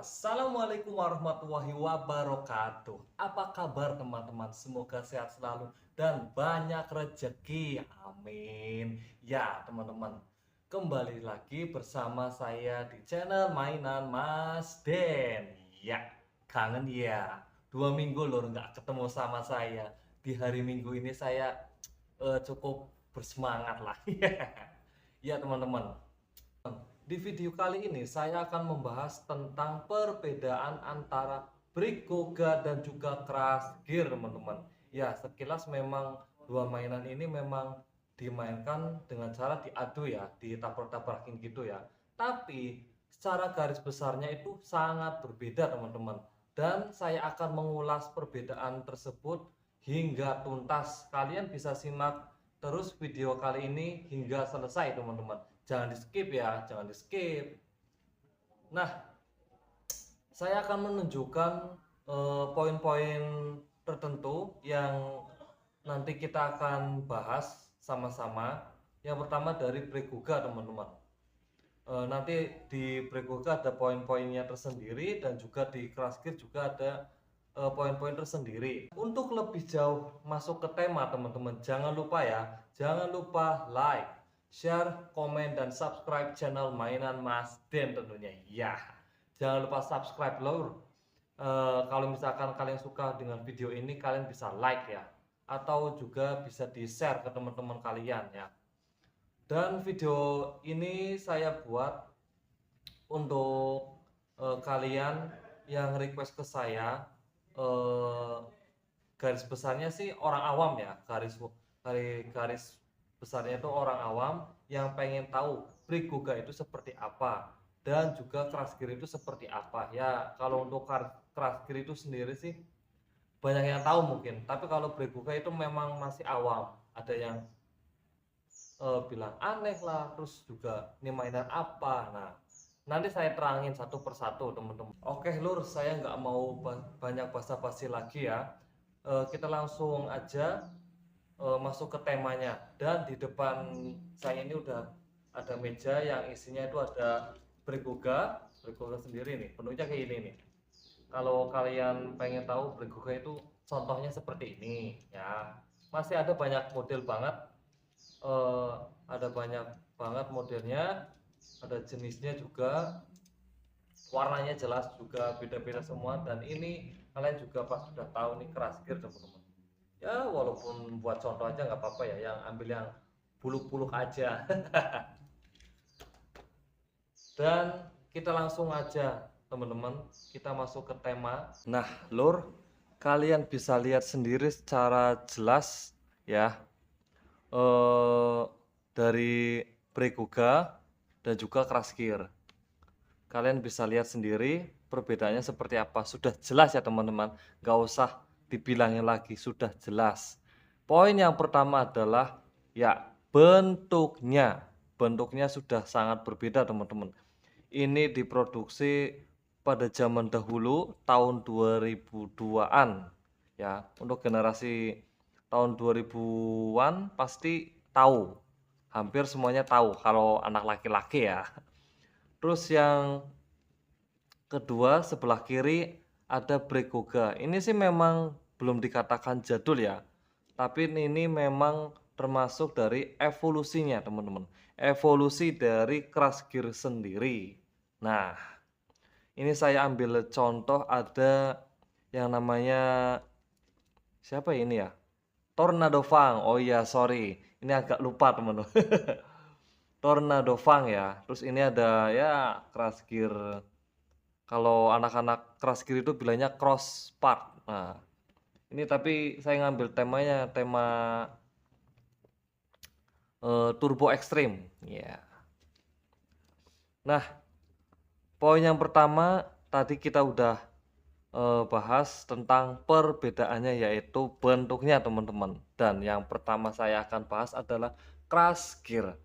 Assalamualaikum warahmatullahi wabarakatuh. Apa kabar teman-teman? Semoga sehat selalu dan banyak rezeki. Amin. Ya teman-teman, kembali lagi bersama saya di channel mainan Mas Den. Ya, kangen ya. 2 minggu loh nggak ketemu sama saya. Di hari Minggu ini saya cukup bersemangat lah. Ya teman-teman. Di video kali ini saya akan membahas tentang perbedaan antara Brick Goga dan juga Crash Gear teman-teman. Ya sekilas memang dua mainan ini memang dimainkan dengan cara diadu ya, ditabrak-tabrakin gitu ya. Tapi secara garis besarnya itu sangat berbeda teman-teman. Dan saya akan mengulas perbedaan tersebut hingga tuntas. Kalian bisa simak terus video kali ini hingga selesai teman-teman. Jangan di skip ya, jangan di skip. Nah, saya akan menunjukkan poin-poin tertentu yang nanti kita akan bahas sama-sama. Yang pertama dari Breguga teman-teman. Nanti di Breguga ada poin-poinnya tersendiri dan juga di Crash Gear juga ada poin-poin tersendiri. Untuk lebih jauh masuk ke tema teman-teman, jangan lupa ya, jangan lupa like, share, komen, dan subscribe channel mainan Mas Den tentunya. Ya, jangan lupa subscribe lor. Kalau misalkan kalian suka dengan video ini, kalian bisa like ya, atau juga bisa di share ke teman-teman kalian ya. Dan video ini saya buat untuk kalian yang request ke saya. Garis besarnya sih orang awam ya, garis besarnya itu orang awam yang pengen tahu Brick Goga itu seperti apa dan juga Crash Gear itu seperti apa ya. Kalau untuk Crash Gear itu sendiri sih banyak yang tahu mungkin, tapi kalau Brick Goga itu memang masih awam. Ada yang bilang aneh lah, terus juga ini mainan apa. Nah, nanti saya terangin satu persatu teman-teman. Oke lur, saya nggak mau banyak basa-basi lagi ya. Kita langsung aja masuk ke temanya. Dan di depan saya ini udah ada meja yang isinya itu ada Brick Goga sendiri nih, bentuknya kayak ini nih. Kalau kalian pengen tahu Brick Goga itu contohnya seperti ini ya, masih ada banyak model banget. eh, ada banyak banget modelnya, ada jenisnya juga, warnanya jelas juga beda-beda semua. Dan ini kalian juga pas sudah tahu nih Crash Gear teman-teman ya, walaupun buat contoh aja nggak apa-apa ya, yang ambil yang buluk-buluk aja. Dan kita langsung aja teman-teman, kita masuk ke tema. Nah lur, kalian bisa lihat sendiri secara jelas ya, dari Brick Goga dan juga Crash Gear. Kalian bisa lihat sendiri perbedaannya seperti apa. Sudah jelas ya teman-teman, nggak usah dibilangin lagi, sudah jelas. Poin yang pertama adalah ya bentuknya. Bentuknya sudah sangat berbeda teman-teman. Ini diproduksi pada zaman dahulu tahun 2002-an ya. Untuk generasi tahun 2000-an pasti tahu, hampir semuanya tahu kalau anak laki-laki ya. Terus yang kedua sebelah kiri ada Brick Goga. Ini sih memang belum dikatakan jadul ya, tapi ini memang termasuk dari evolusinya teman-teman, evolusi dari Crash Gear sendiri. Nah, ini saya ambil contoh, ada yang namanya siapa ini ya, Tornado Fang. Oh iya sorry, ini agak lupa teman-teman. Tornado Fang ya. Terus ini ada ya Crash Gear, kalau anak-anak Crash Gear itu bilangnya cross part. Nah, ini tapi saya ngambil temanya tema Turbo Extreme ya. Nah, poin yang pertama tadi kita udah bahas tentang perbedaannya, yaitu bentuknya teman-teman. Dan yang pertama saya akan bahas adalah Crash Gear.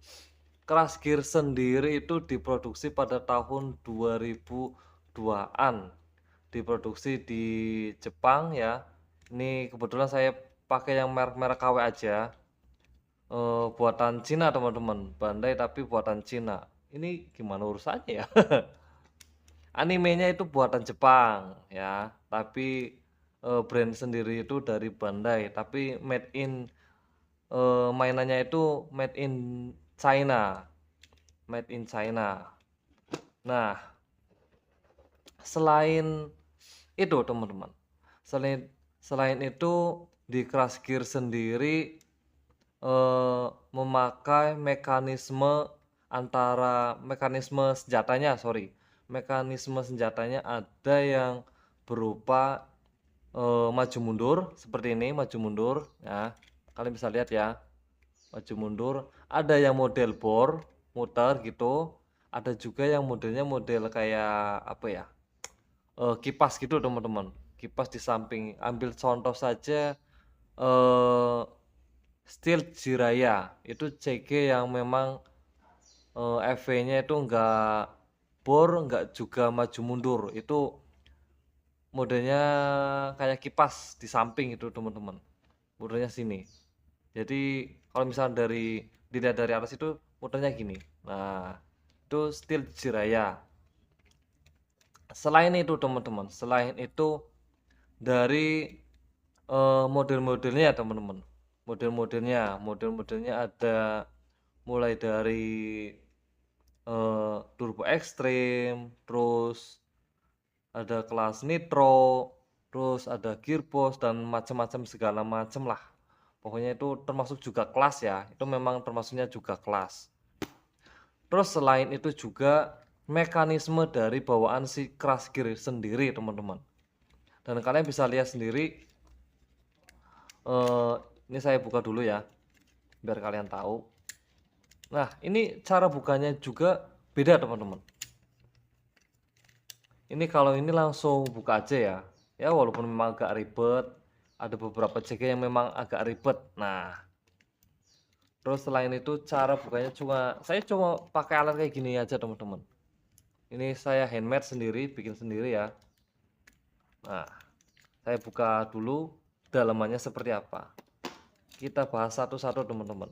Crash Gear sendiri itu diproduksi pada tahun 2002-an. Diproduksi di Jepang ya. Ini kebetulan saya pakai yang merek-merek KW aja. Buatan Cina teman-teman, Bandai tapi buatan Cina. Ini gimana urusannya ya? Animenya itu buatan Jepang ya, tapi brand sendiri itu dari Bandai, tapi mainannya itu made in China, made in China. Nah, selain itu teman-teman, selain selain itu di Crash Gear sendiri memakai mekanisme senjatanya ada yang berupa maju mundur seperti ini, maju mundur ya, kalian bisa lihat ya, maju mundur. Ada yang model bor muter gitu, ada juga yang modelnya model kayak apa ya, kipas gitu teman-teman, kipas di samping. Ambil contoh saja Steel Jiraya itu CG yang memang EV-nya itu enggak bor, enggak juga maju mundur, itu modelnya kayak kipas di samping itu teman-teman, modelnya sini. Jadi kalau misalnya dilihat dari atas itu modelnya gini. Nah, itu Steel Jiraya. Selain itu teman-teman, selain itu dari model-modelnya ya teman-teman, model-modelnya ada mulai dari Turbo Extreme, terus ada kelas Nitro, terus ada Gearbox dan macam-macam segala macam lah. Pokoknya itu termasuk juga kelas ya, itu memang termasuknya juga kelas. Terus selain itu juga mekanisme dari bawaan si Crash Gear sendiri teman-teman. Dan kalian bisa lihat sendiri, ini saya buka dulu ya, biar kalian tahu. Nah, ini cara bukanya juga beda teman-teman. Ini kalau ini langsung buka aja ya. Ya walaupun memang agak ribet, ada beberapa CG yang memang agak ribet. Nah, terus selain itu cara bukanya saya cuma pakai alat kayak gini aja teman-teman. Ini saya handmade sendiri, bikin sendiri ya. Nah, saya buka dulu dalamannya seperti apa. Kita bahas satu-satu teman-teman.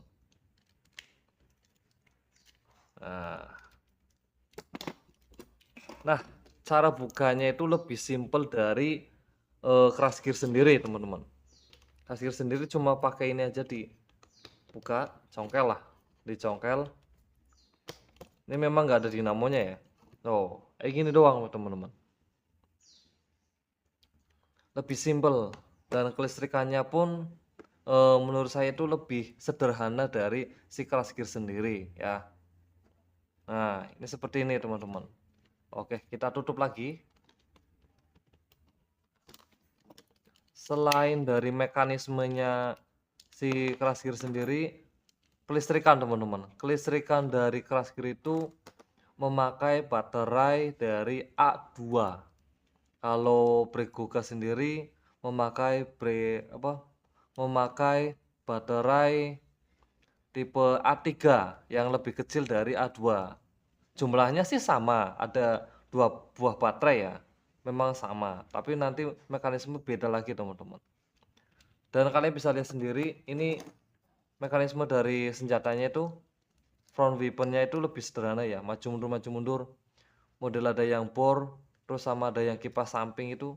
Nah, cara bukanya itu lebih simpel dari Crash Gear sendiri teman-teman. Crash Gear sendiri cuma pakai ini aja, dibuka, congkel lah, dicongkel. Ini memang nggak ada dinamonya ya. Oh, kayak gini doang teman-teman. Lebih simpel dan kelistrikannya pun menurut saya itu lebih sederhana dari si Crash Gear sendiri ya. Nah, ini seperti ini teman-teman. Oke, kita tutup lagi. Selain dari mekanismenya si Crash Gear sendiri, kelistrikan teman-teman. Kelistrikan dari Crash Gear itu memakai baterai dari A2. Kalau Bregoga sendiri memakai baterai tipe A3 yang lebih kecil dari A2. Jumlahnya sih sama, ada 2 buah baterai ya, memang sama, tapi nanti mekanisme beda lagi teman-teman. Dan kalian bisa lihat sendiri, ini mekanisme dari senjatanya itu, front weaponnya itu lebih sederhana ya, maju mundur, model ada yang bor, terus sama ada yang kipas samping itu,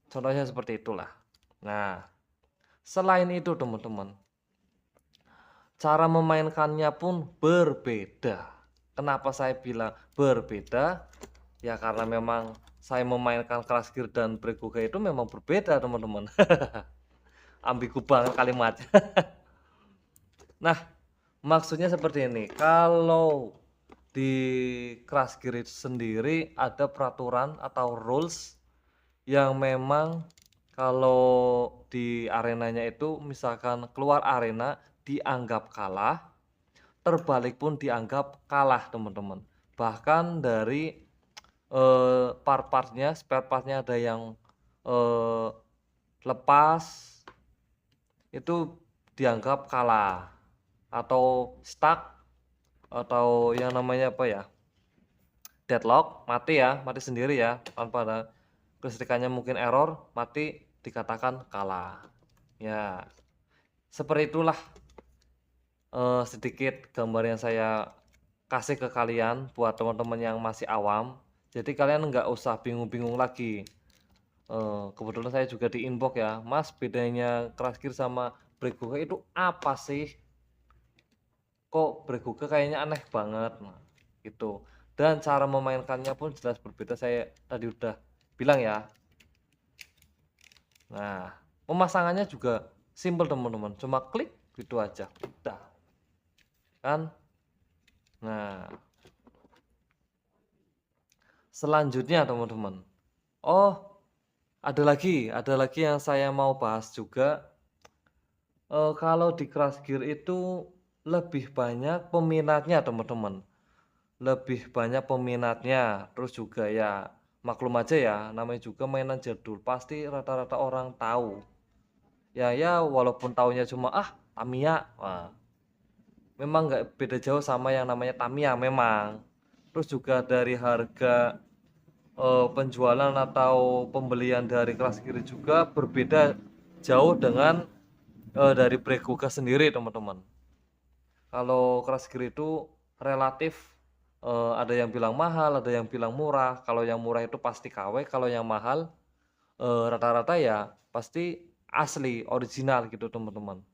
contohnya seperti itulah. Nah, selain itu teman-teman, cara memainkannya pun berbeda. Kenapa saya bilang berbeda? Ya karena memang saya memainkan Crash Gear dan Bregoga itu memang berbeda teman-teman. Ambigu banget kalimatnya. Nah, maksudnya seperti ini. Kalau di Crash Gear sendiri ada peraturan atau rules yang memang kalau di arenanya itu misalkan keluar arena dianggap kalah, terbalik pun dianggap kalah teman-teman. Bahkan dari part-partnya, spare partnya ada yang lepas, itu dianggap kalah atau stuck, atau yang namanya apa ya, deadlock, mati ya, mati sendiri ya, tanpa ada kelistrikannya, mungkin error, mati, dikatakan kalah ya. Seperti itulah sedikit gambar yang saya kasih ke kalian buat teman-teman yang masih awam. Jadi kalian nggak usah bingung-bingung lagi. Kebetulan saya juga di inbox ya, Mas, bedanya crash gear sama Breguga itu apa sih? Kok Breguga kayaknya aneh banget, nah, gitu. Dan cara memainkannya pun jelas berbeda, saya tadi udah bilang ya. Nah, pemasangannya juga simple teman-teman, cuma klik gitu aja, udah kan. Nah, selanjutnya teman-teman, oh, ada lagi yang saya mau bahas juga. Kalau di Crash Gear itu lebih banyak peminatnya teman-teman, lebih banyak peminatnya. Terus juga ya maklum aja ya, namanya juga mainan jadul, pasti rata-rata orang tahu. Ya walaupun taunya cuma Tamiya, wah, memang nggak beda jauh sama yang namanya Tamiya memang. Terus juga dari harga penjualan atau pembelian dari Crash Gear juga berbeda jauh dengan dari Breguga sendiri teman-teman. Kalau Crash Gear itu relatif, ada yang bilang mahal, ada yang bilang murah. Kalau yang murah itu pasti KW, kalau yang mahal rata-rata ya pasti asli, original gitu teman-teman.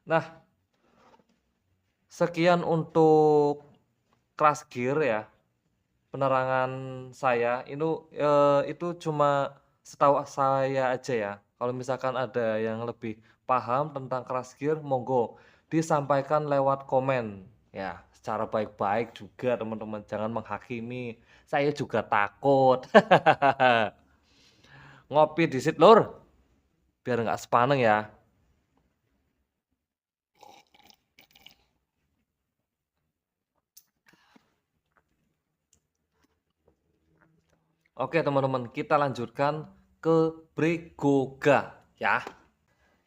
Nah, sekian untuk Crash Gear ya. Penerangan saya itu cuma setahu saya aja ya. Kalau misalkan ada yang lebih paham tentang Crash Gear, monggo disampaikan lewat komen ya, secara baik-baik juga teman-teman, jangan menghakimi. Saya juga takut. Ngopi disit lur, biar nggak sepaneng ya. Oke teman-teman, kita lanjutkan ke Bregoga ya.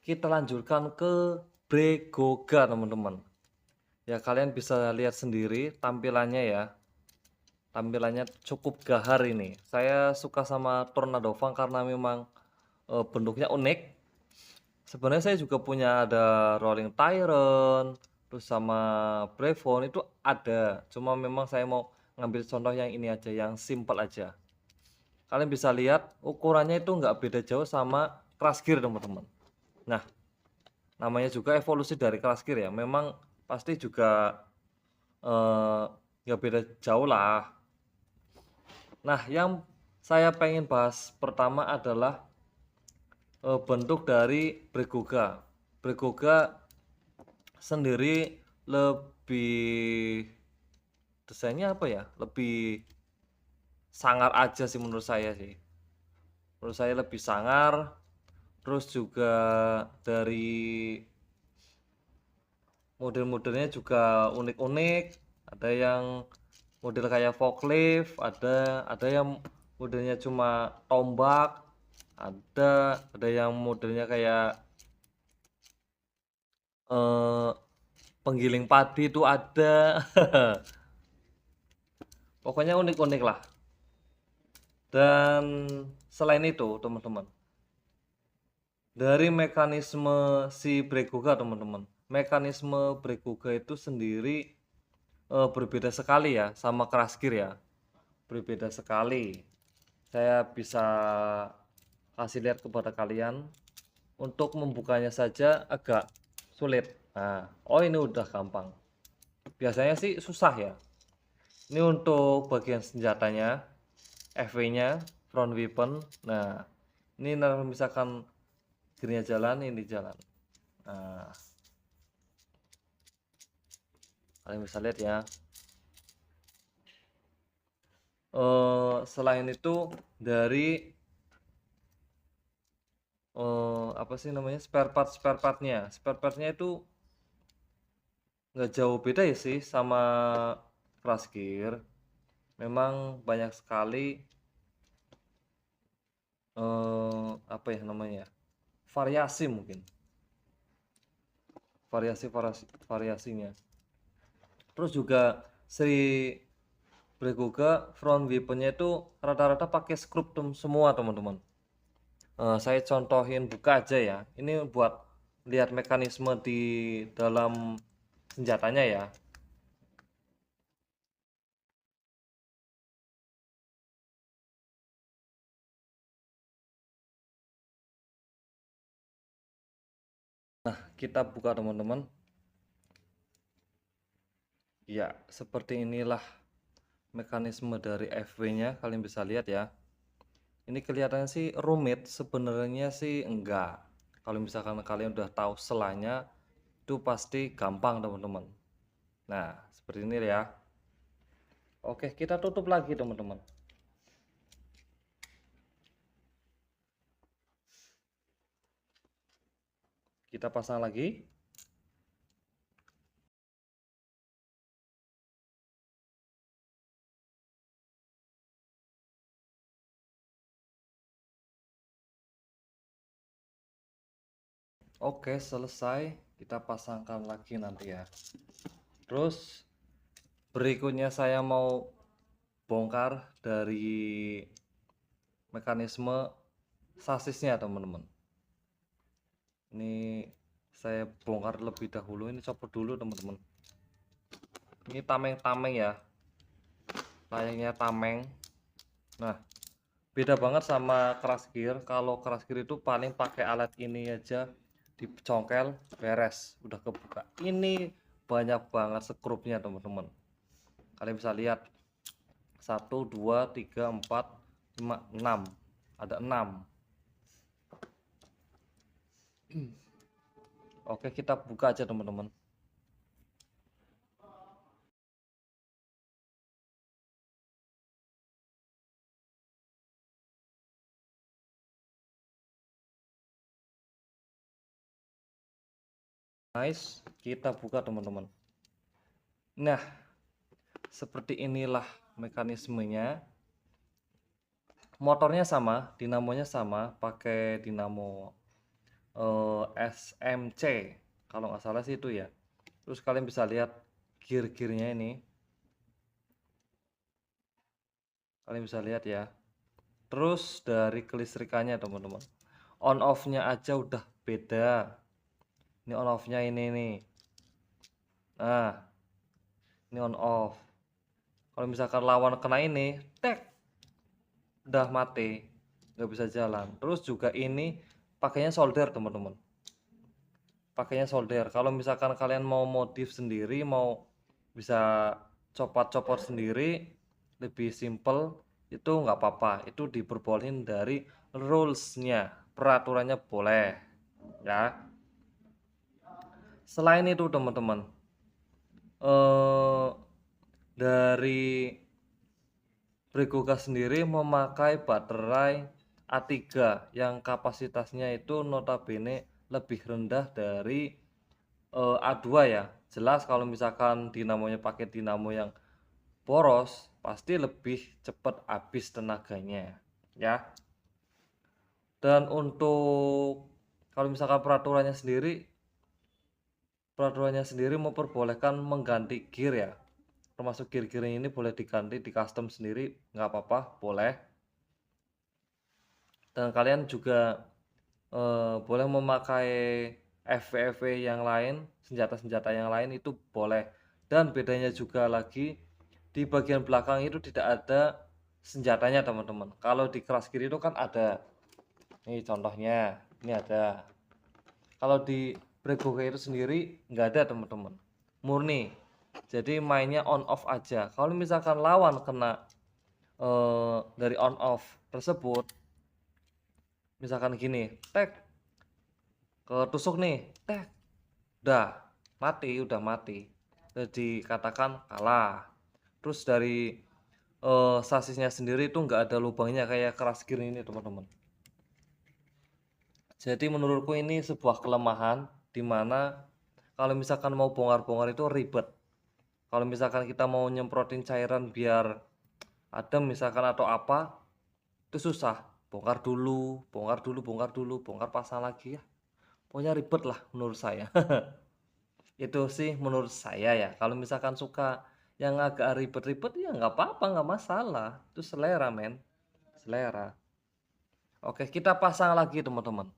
Kita lanjutkan ke Bregoga teman-teman. Ya kalian bisa lihat sendiri tampilannya ya. Tampilannya cukup gahar ini. Saya suka sama Tornado Fang karena memang bentuknya unik. Sebenarnya saya juga punya ada Rolling Tyrant, terus sama Brevon itu ada. Cuma memang saya mau ngambil contoh yang ini aja, yang simple aja. Kalian bisa lihat ukurannya itu nggak beda jauh sama Crash Gear teman-teman. Nah, namanya juga evolusi dari Crash Gear ya. Memang pasti juga nggak beda jauh lah. Nah, yang saya pengen bahas pertama adalah bentuk dari Bregoga. Bregoga sendiri lebih desainnya apa ya? Lebih sangar aja sih menurut saya sih. Menurut saya lebih sangar. Terus juga dari model-modelnya juga unik-unik. Ada yang model kayak forklift, ada yang modelnya cuma tombak, ada yang modelnya kayak eh, penggiling padi itu ada. Pokoknya unik-unik lah. Dan selain itu teman-teman, dari mekanisme si Breguga teman-teman, mekanisme Breguga itu sendiri berbeda sekali ya sama Crash Gear ya, berbeda sekali. Saya bisa kasih lihat kepada kalian. Untuk membukanya saja agak sulit. Nah, oh ini udah gampang. Biasanya sih susah ya. Ini untuk bagian senjatanya, FW-nya, front weapon. Nah, ini misalkan gearnya jalan, ini jalan. Nah, kalian bisa lihat ya. Selain itu dari apa sih namanya, spare partnya itu nggak jauh beda ya sih sama Crash Gear. Memang banyak sekali apa ya namanya, variasi mungkin, variasinya. Terus juga si Breguga front weaponnya itu rata-rata pakai skruptum semua teman-teman. Saya contohin buka aja ya, ini buat lihat mekanisme di dalam senjatanya ya. Nah, kita buka teman-teman. Ya, seperti inilah mekanisme dari FW-nya. Kalian bisa lihat ya. Ini kelihatannya sih rumit, sebenarnya sih enggak. Kalau misalkan kalian udah tahu selanya, itu pasti gampang teman-teman. Nah, seperti ini ya. Oke, kita tutup lagi teman-teman. Kita pasang lagi. Oke, selesai. Kita pasangkan lagi nanti ya. Terus berikutnya saya mau bongkar dari mekanisme sasisnya teman-teman. Ini saya bongkar lebih dahulu. Ini copot dulu teman-teman. Ini tameng-tameng ya, layaknya tameng. Nah, beda banget sama crash gear. Kalau crash gear itu paling pakai alat ini aja, dicongkel beres, udah kebuka. Ini banyak banget skrupnya teman-teman. Kalian bisa lihat 1 2 3 4 5 6, ada 6. Oke, kita buka aja teman-teman. Nice, kita buka teman-teman. Nah, seperti inilah mekanismenya. Motornya sama, dinamonya sama, pakai dinamo SMC kalau nggak salah sih itu ya. Terus kalian bisa lihat gear-gearnya ini, kalian bisa lihat ya. Terus dari kelistrikannya teman-teman, on off nya aja udah beda. Ini on off nya ini nih. Nah, ini on off. Kalau misalkan lawan kena ini, tek, udah mati, nggak bisa jalan. Terus juga ini pakainya solder teman-teman, pakainya solder. Kalau misalkan kalian mau modif sendiri, mau bisa copot-copot sendiri, lebih simple, itu nggak apa-apa. Itu diperbolehin dari rules-nya, peraturannya boleh ya. Selain itu teman-teman, dari Bregoga sendiri memakai baterai A3 yang kapasitasnya itu notabene lebih rendah dari A2 ya. Jelas kalau misalkan dinamonya pakai dinamo yang boros, pasti lebih cepat habis tenaganya ya. Dan untuk kalau misalkan peraturannya sendiri memperbolehkan mengganti gear ya, termasuk gear-gear ini boleh diganti di custom sendiri, nggak apa-apa, boleh. Dan kalian juga boleh memakai FV yang lain, senjata-senjata yang lain itu boleh. Dan bedanya juga lagi, di bagian belakang itu tidak ada senjatanya teman-teman. Kalau di Crash Gear itu kan ada, ini contohnya, ini ada. Kalau di Bregoga itu sendiri nggak ada teman-teman, murni. Jadi mainnya on off aja. Kalau misalkan lawan kena dari on off tersebut, misalkan gini, tek, ketusuk nih, tek, udah mati, jadi katakan kalah. Terus dari sasisnya sendiri itu nggak ada lubangnya kayak Crash Gear ini teman-teman. Jadi menurutku ini sebuah kelemahan, dimana kalau misalkan mau bongkar-bongkar itu ribet. Kalau misalkan kita mau nyemprotin cairan biar adem misalkan atau apa, itu susah. Bongkar dulu, bongkar dulu, bongkar dulu, bongkar pasang lagi ya. Pokoknya ribet lah menurut saya. Itu sih menurut saya ya. Kalau misalkan suka yang agak ribet-ribet ya nggak apa-apa, nggak masalah. Itu selera men, selera. Oke, kita pasang lagi teman-teman.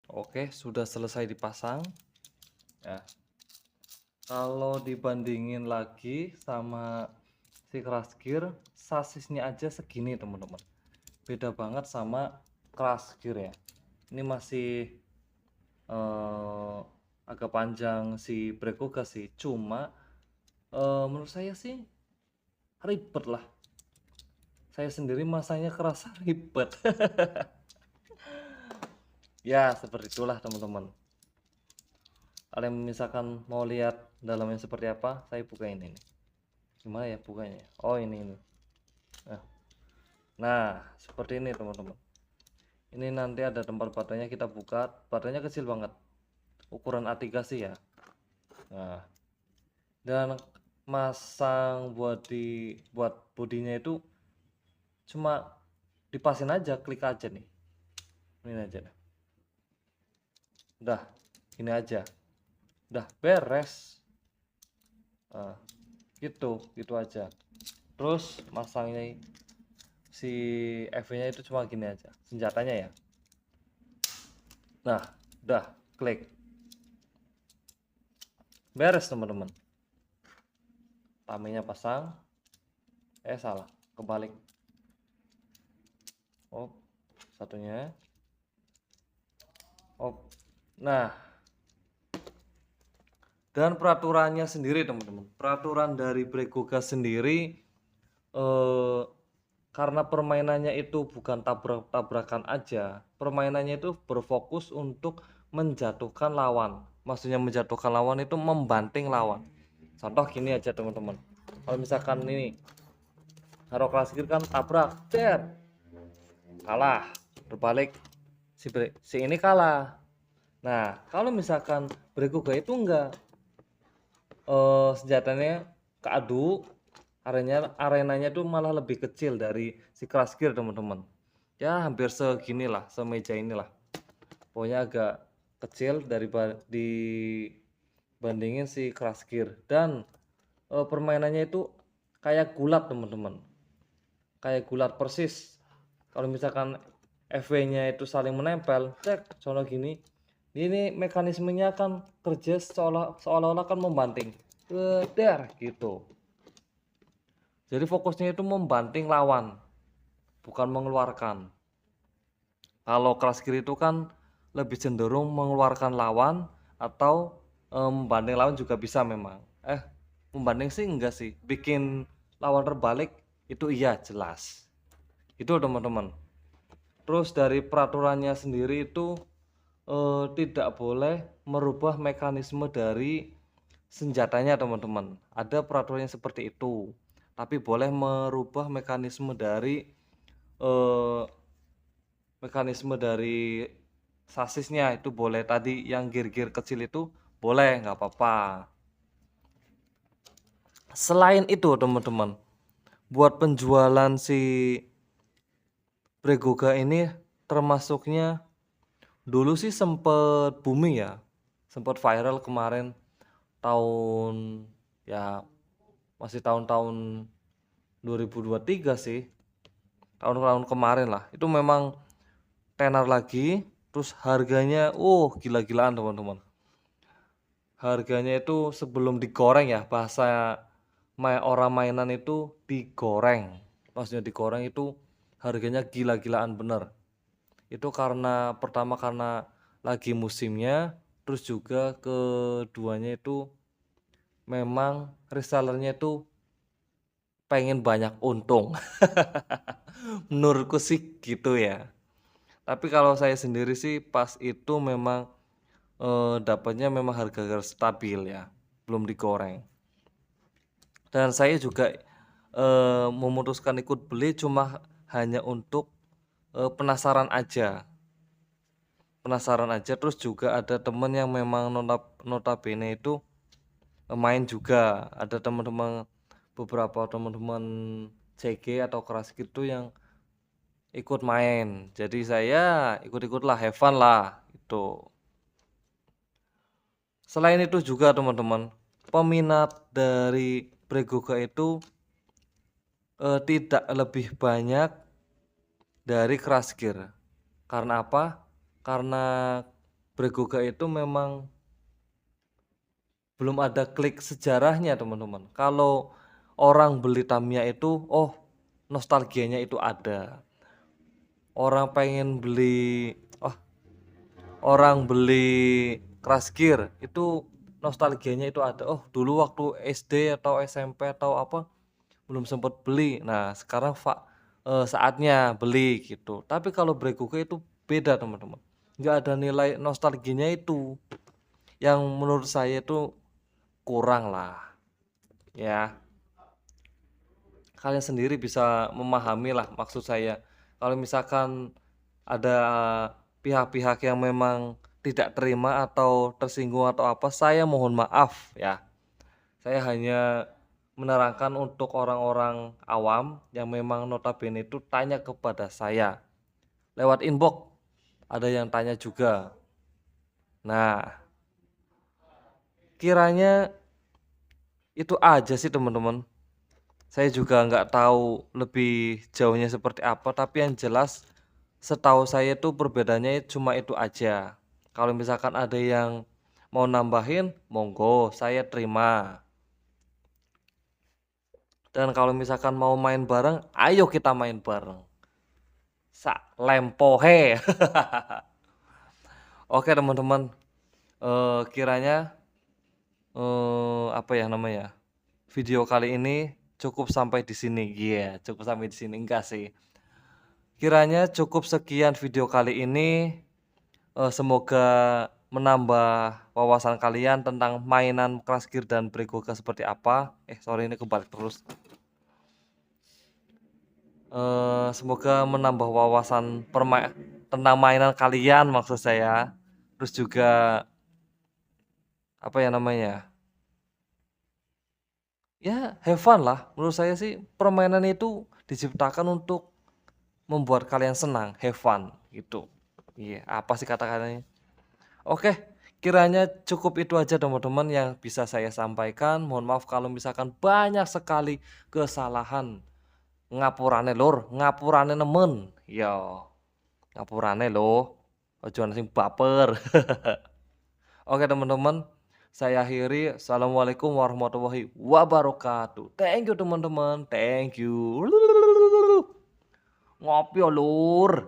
Oke, sudah selesai dipasang ya. Kalau dibandingin lagi sama si crash gear, sasisnya aja segini teman-teman, beda banget sama crash gear ya. Ini masih agak panjang si Brekoga sih, cuma menurut saya sih ribet lah. Saya sendiri masanya kerasa ribet. Ya seperti itulah teman-teman. Kalian misalkan mau lihat dalamnya seperti apa, saya buka ini nih. Gimana ya bukanya? Oh ini. Nah seperti ini teman-teman. Ini nanti ada tempat baterainya, kita buka. Baterainya kecil banget, ukuran A3 sih ya. Nah, dan masang buat bodinya itu cuma dipasin aja, klik aja nih. Ini aja dah. Udah, ini aja. Udah beres. Nah, gitu aja. Terus masangnya si EV-nya itu cuma gini aja, senjatanya ya. Nah, udah klik. Beres teman-teman. Tamengnya pasang. Salah, kebalik. Oh, satunya. Oh. Nah, dan peraturannya sendiri teman-teman. Peraturan dari Bregoga sendiri karena permainannya itu bukan tabrak-tabrakan aja, permainannya itu berfokus untuk menjatuhkan lawan. Maksudnya menjatuhkan lawan itu membanting lawan. Contoh gini aja teman-teman, kalau misalkan ini Haro Klasik kan tabrak, kalah, berbalik si ini kalah. Nah kalau misalkan Bregoga itu enggak, senjatanya keadu, arenanya tuh malah lebih kecil dari si crash gear teman-teman. Ya hampir seginilah, semeja inilah. Pokoknya agak kecil dibandingin si crash gear. Dan permainannya itu kayak gulat teman-teman, kayak gulat persis. Kalau misalkan FW-nya itu saling menempel, cek contoh gini, ini mekanismenya kan kerja seolah-olah kan membanting, gitu. Jadi fokusnya itu membanting lawan, bukan mengeluarkan. Kalau crash gear itu kan lebih cenderung mengeluarkan lawan atau membanting lawan juga bisa memang. Membanting sih enggak sih, bikin lawan terbalik itu iya jelas. Itu teman-teman. Terus dari peraturannya sendiri itu tidak boleh merubah mekanisme dari senjatanya teman-teman. Ada peraturannya seperti itu. Tapi boleh merubah mekanisme dari sasisnya, itu boleh. Tadi yang gear-gear kecil itu boleh, nggak apa-apa. Selain itu teman-teman, buat penjualan si Bregoga ini termasuknya dulu sih sempet booming ya, sempet viral kemarin tahun ya, masih tahun-tahun 2023 sih, tahun-tahun kemarin lah. Itu memang tenar lagi, terus harganya gila-gilaan teman-teman. Harganya itu sebelum digoreng ya, bahasa orang mainan itu digoreng. Maksudnya digoreng itu harganya gila-gilaan bener. Itu pertama karena lagi musimnya, terus juga keduanya itu memang resellernya itu pengen banyak untung. Menurutku sih gitu ya. Tapi kalau saya sendiri sih pas itu memang dapatnya memang harga stabil ya, belum digoreng. Dan saya juga memutuskan ikut beli cuma hanya untuk penasaran aja. Terus juga ada temen yang memang notabene itu main juga. Ada beberapa teman-teman CG atau keras gitu yang ikut main. Jadi saya ikut-ikutlah, have fun lah itu. Selain itu juga teman-teman, peminat dari Bregoga itu tidak lebih banyak dari crash gear. Karena apa? Karena Bregoga itu memang belum ada klik sejarahnya teman-teman. Kalau orang beli Tamiya itu, oh nostalgianya itu ada. Orang pengen beli, orang beli Crash Gear itu nostalgianya itu ada. Oh dulu waktu SD atau SMP atau apa belum sempat beli. Nah sekarang saatnya beli gitu. Tapi kalau Bregoga itu beda teman-teman. Nggak ada nilai nostalginya itu. Yang menurut saya itu kurang lah. Ya kalian sendiri bisa memahami lah maksud saya. Kalau misalkan ada pihak-pihak yang memang tidak terima atau tersinggung atau apa, saya mohon maaf ya. Saya hanya menerangkan untuk orang-orang awam yang memang notabene itu tanya kepada saya lewat inbox. Ada yang tanya juga. Nah, kiranya itu aja sih teman-teman. Saya juga nggak tahu lebih jauhnya seperti apa, tapi yang jelas setahu saya itu perbedaannya cuma itu aja. Kalau misalkan ada yang mau nambahin, monggo saya terima. Dan kalau misalkan mau main bareng, ayo kita main bareng. Lempohe. Oke teman-teman, kiranya apa ya namanya? Video kali ini cukup sampai di sini. Iya, cukup sampai di sini enggak sih. Kiranya cukup sekian video kali ini. Semoga menambah wawasan kalian tentang mainan Crash Gear dan Bregoga seperti apa. Sorry ini kebalik terus. Semoga menambah wawasan tentang mainan kalian maksud saya. Terus juga apa ya namanya? Ya, have fun lah. Menurut saya sih permainan itu diciptakan untuk membuat kalian senang, have fun gitu. Iya, apa sih kata-katanya? Oke, kiranya cukup itu aja teman-teman yang bisa saya sampaikan. Mohon maaf kalau misalkan banyak sekali kesalahan. Ngapurane lur, ngapurane nemen. Yo, ngapurane loh. Ojo sing baper. Oke teman-teman, saya akhiri. Assalamualaikum warahmatullahi wabarakatuh. Thank you teman-teman, thank you. Ngopi ya lur.